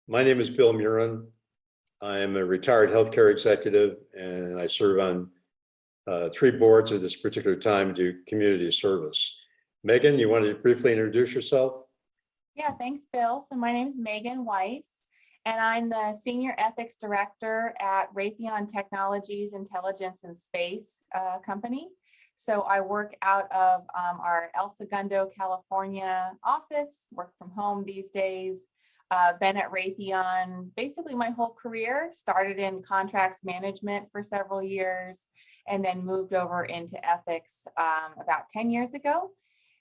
My name is Bill Murin. I am a retired healthcare executive, and I serve on 3 boards at this particular time, do community service. Megan, you want to briefly introduce yourself? Yeah, thanks, Bill. So my name is Megan Weiss, and I'm the Senior Ethics Director at Raytheon Technologies Intelligence and Space company. So I work out of our El Segundo, California office, work from home these days. Been at Raytheon basically my whole career, started in contracts management for several years, and then moved over into ethics about 10 years ago.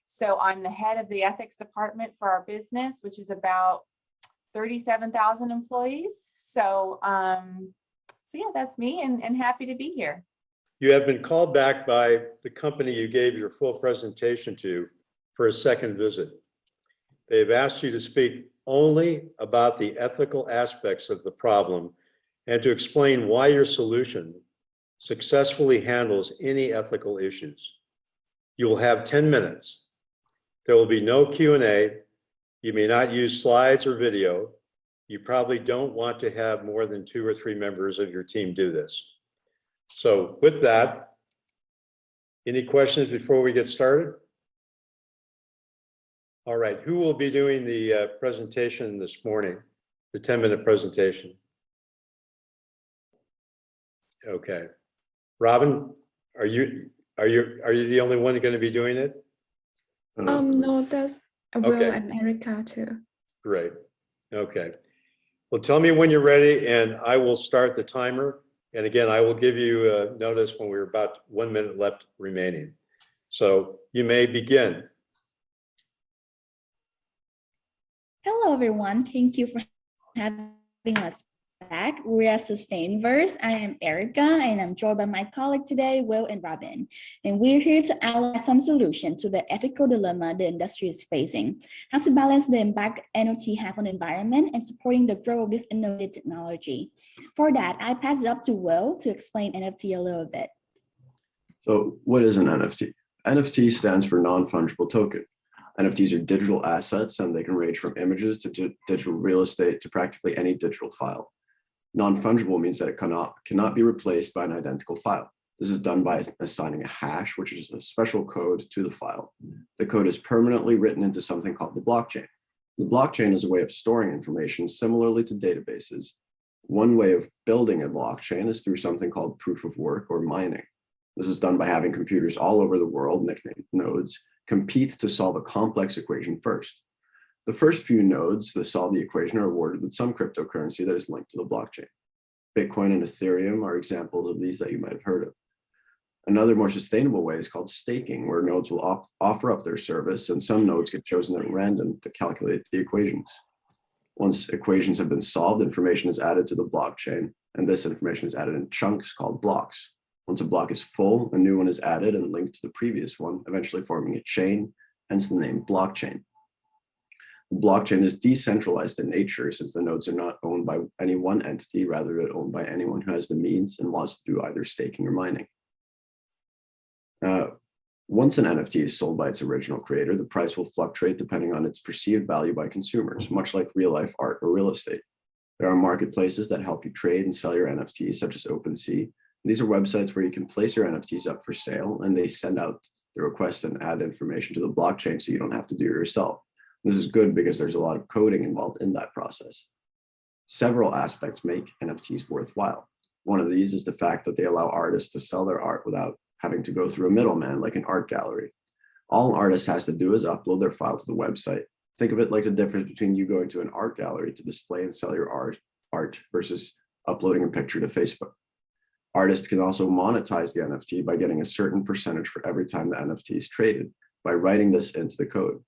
So I'm the head of the ethics department for our business, which is about 37,000 employees. So yeah, that's me, and happy to be here. You have been called back by the company you gave your full presentation to for a second visit. They've asked you to speak only about the ethical aspects of the problem and to explain why your solution successfully handles any ethical issues. You will have 10 minutes. There will be no Q&A. You may not use slides or video. You probably don't want to have more than 2 or 3 members of your team do this. So with that, any questions before we get started? All right, who will be doing the presentation this morning, the 10-minute presentation? Okay. Robin, are you the only one going to be doing it? No, there's Will Okay. and Erica too. Great. Okay. Well, tell me when you're ready and I will start the timer. And again, I will give you notice when we're about 1 minute left remaining. So you may begin. Hello, everyone. Thank you for having us back. We are SustainVerse. I am Erica, and I'm joined by my colleague today, Will and Robin. And we're here to outline some solutions to the ethical dilemma the industry is facing, how to balance the impact NFT have on the environment and supporting the growth of this innovative technology. For that, I pass it up to Will to explain NFT a little bit. So what is an NFT? NFT stands for non-fungible token. NFTs are digital assets, and they can range from images to digital real estate to practically any digital file. Non-fungible means that it cannot be replaced by an identical file. This is done by assigning a hash, which is a special code, to the file. The code is permanently written into something called the blockchain. The blockchain is a way of storing information similarly to databases. One way of building a blockchain is through something called proof of work or mining. This is done by having computers all over the world, nicknamed nodes, compete to solve a complex equation first. The first few nodes that solve the equation are awarded with some cryptocurrency that is linked to the blockchain. Bitcoin and Ethereum are examples of these that you might have heard of. Another more sustainable way is called staking, where nodes will offer up their service, and some nodes get chosen at random to calculate the equations. Once equations have been solved, information is added to the blockchain, and this information is added in chunks called blocks. Once a block is full, a new one is added and linked to the previous one, eventually forming a chain, hence the name blockchain. The blockchain is decentralized in nature, since the nodes are not owned by any one entity, rather than owned by anyone who has the means and wants to do either staking or mining. Once an NFT is sold by its original creator, the price will fluctuate depending on its perceived value by consumers, much like real-life art or real estate. There are marketplaces that help you trade and sell your NFTs, such as OpenSea. These are websites where you can place your NFTs up for sale, and they send out the request and add information to the blockchain so you don't have to do it yourself. This is good because there's a lot of coding involved in that process. Several aspects make NFTs worthwhile. One of these is the fact that they allow artists to sell their art without having to go through a middleman like an art gallery. All an artist has to do is upload their file to the website. Think of it like the difference between you going to an art gallery to display and sell your art versus uploading a picture to Facebook. Artists can also monetize the NFT by getting a certain percentage for every time the NFT is traded by writing this into the code.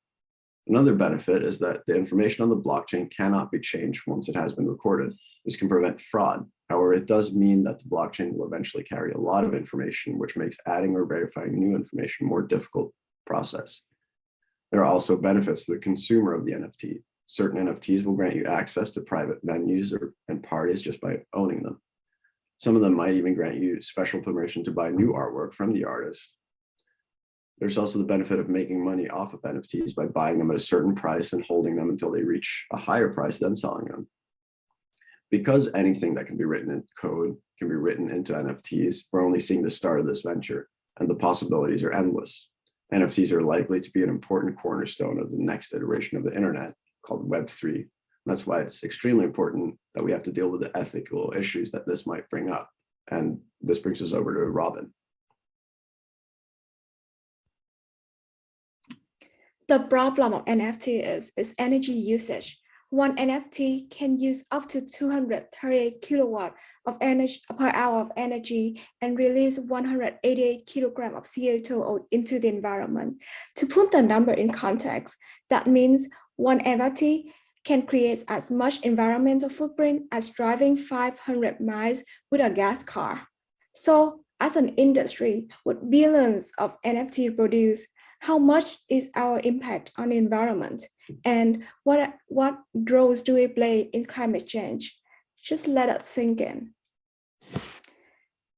Another benefit is that the information on the blockchain cannot be changed once it has been recorded. This can prevent fraud. However, it does mean that the blockchain will eventually carry a lot of information, which makes adding or verifying new information a more difficult process. There are also benefits to the consumer of the NFT. Certain NFTs will grant you access to private venues and parties just by owning them. Some of them might even grant you special permission to buy new artwork from the artist. There's also the benefit of making money off of NFTs by buying them at a certain price and holding them until they reach a higher price, then selling them. Because anything that can be written in code can be written into NFTs, we're only seeing the start of this venture, and the possibilities are endless. NFTs are likely to be an important cornerstone of the next iteration of the internet called Web3. And that's why it's extremely important that we have to deal with the ethical issues that this might bring up. And this brings us over to Robin. The problem of NFT is energy usage. One NFT can use up to 238 kilowatt of energy per hour of energy and release 188 kilogram of CO2 into the environment. To put the number in context, that means one NFT can create as much environmental footprint as driving 500 miles with a gas car. So as an industry with billions of NFT produced, how much is our impact on the environment? And what roles do we play in climate change? Just let it sink in.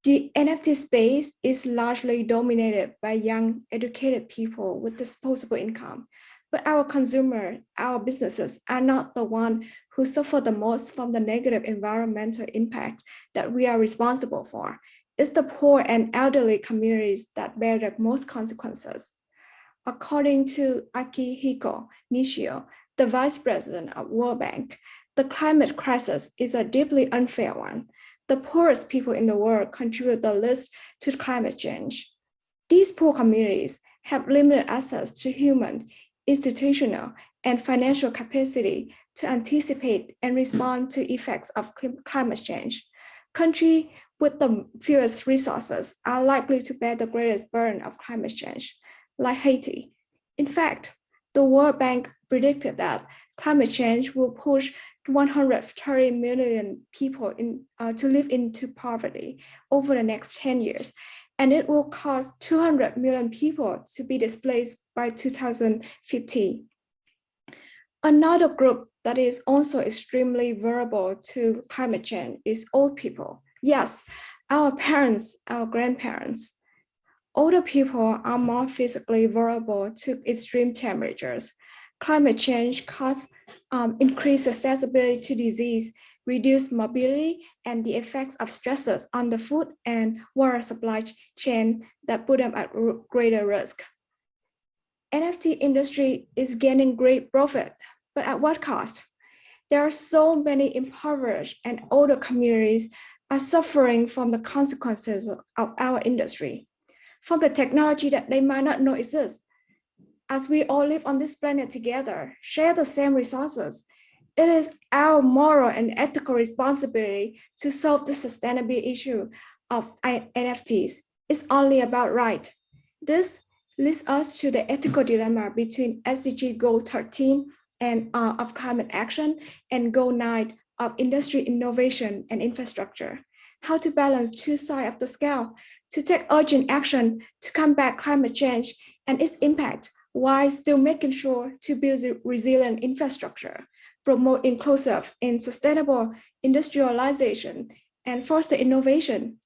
The NFT space is largely dominated by young, educated people with disposable income. But our consumers, our businesses are not the ones who suffer the most from the negative environmental impact that we are responsible for. It's the poor and elderly communities that bear the most consequences. According to Akihiko Nishio, the vice president of World Bank, the climate crisis is a deeply unfair one. The poorest people in the world contribute the least to climate change. These poor communities have limited access to human, institutional, and financial capacity to anticipate and respond to effects of climate change. Countries with the fewest resources are likely to bear the greatest burden of climate change, like Haiti. In fact, the World Bank predicted that climate change will push 130 million people to live into poverty over the next 10 years, and it will cause 200 million people to be displaced by 2050. Another group that is also extremely vulnerable to climate change is old people. Yes, our parents, our grandparents. Older people are more physically vulnerable to extreme temperatures. Climate change causes increased accessibility to disease, reduced mobility, and the effects of stresses on the food and water supply chain that put them at greater risk. NFT industry is gaining great profit, but at what cost? There are so many impoverished and older communities are suffering from the consequences of our industry, from the technology that they might not know exists. As we all live on this planet together, share the same resources, it is our moral and ethical responsibility to solve the sustainability issue of NFTs. It's only about right. This leads us to the ethical dilemma between SDG Goal 13 and of climate action and Goal 9 of industry innovation and infrastructure. How to balance two sides of the scale to take urgent action to combat climate change and its impact, while still making sure to build a resilient infrastructure, promote inclusive and sustainable industrialization, and foster innovation.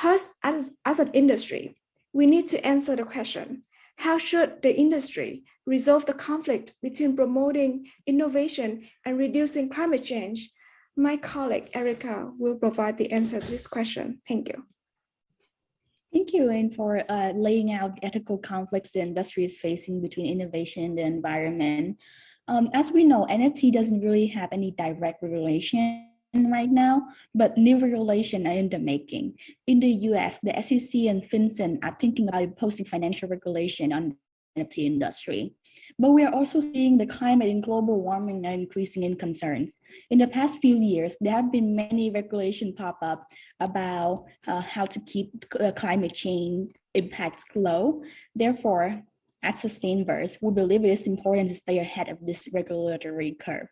Thus, as an industry, we need to answer the question, how should the industry resolve the conflict between promoting innovation and reducing climate change? My colleague, Erica, will provide the answer to this question. Thank you. Thank you, and for laying out ethical conflicts the industry is facing between innovation and the environment. As we know, NFT doesn't really have any direct regulation right now, but new regulation are in the making. In the US, the SEC and FinCEN are thinking about imposing financial regulation on the NFT industry. But we are also seeing the climate and global warming are increasing in concerns. In the past few years, there have been many regulations pop up about how to keep climate change impacts low. Therefore, at SustainVerse, we believe it is important to stay ahead of this regulatory curve.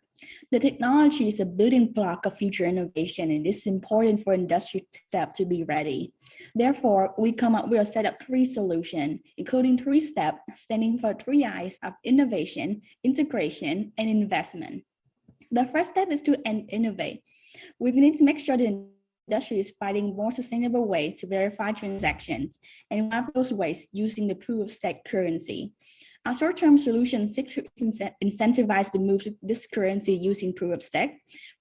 The technology is a building block of future innovation, and it is important for industry step to be ready. Therefore, we come up with a set of 3 solutions, including 3 steps, standing for 3 I's of innovation, integration, and investment. The first step is to innovate. We need to make sure the industry is finding more sustainable ways to verify transactions, and one of those ways using the proof of stake currency. Our short-term solution seeks to incentivize the move to this currency using proof of stake.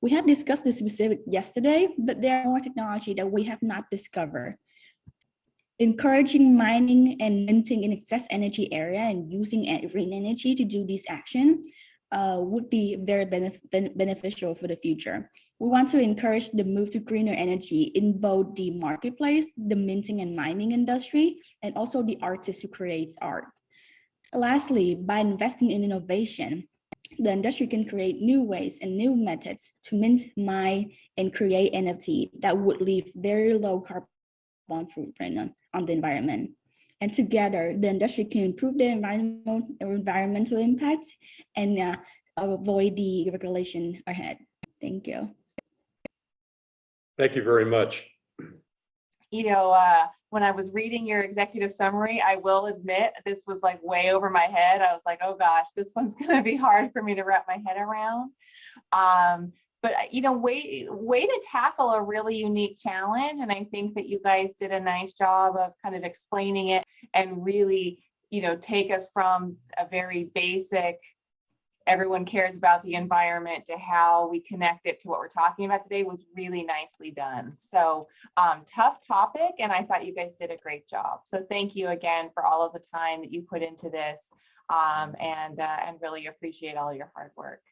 We have discussed this specific yesterday, but there are more technology that we have not discovered. Encouraging mining and minting in excess energy area and using green energy to do this action would be very beneficial for the future. We want to encourage the move to greener energy in both the marketplace, the minting and mining industry, and also the artist who creates art. Lastly, by investing in innovation, the industry can create new ways and new methods to mint, mine, and create NFT that would leave very low carbon footprint on the environment. And together, the industry can improve the environmental impact and avoid the regulation ahead. Thank you. Thank you very much. You know, when I was reading your executive summary, I will admit this was like way over my head. I was like, oh gosh, this one's going to be hard for me to wrap my head around. But, you know, way to tackle a really unique challenge. And I think that you guys did a nice job of kind of explaining it and really, you know, take us from a very basic, everyone cares about the environment to how we connect it to what we're talking about today was really nicely done. So tough topic, and I thought you guys did a great job. So thank you again for all of the time that you put into this and really appreciate all your hard work.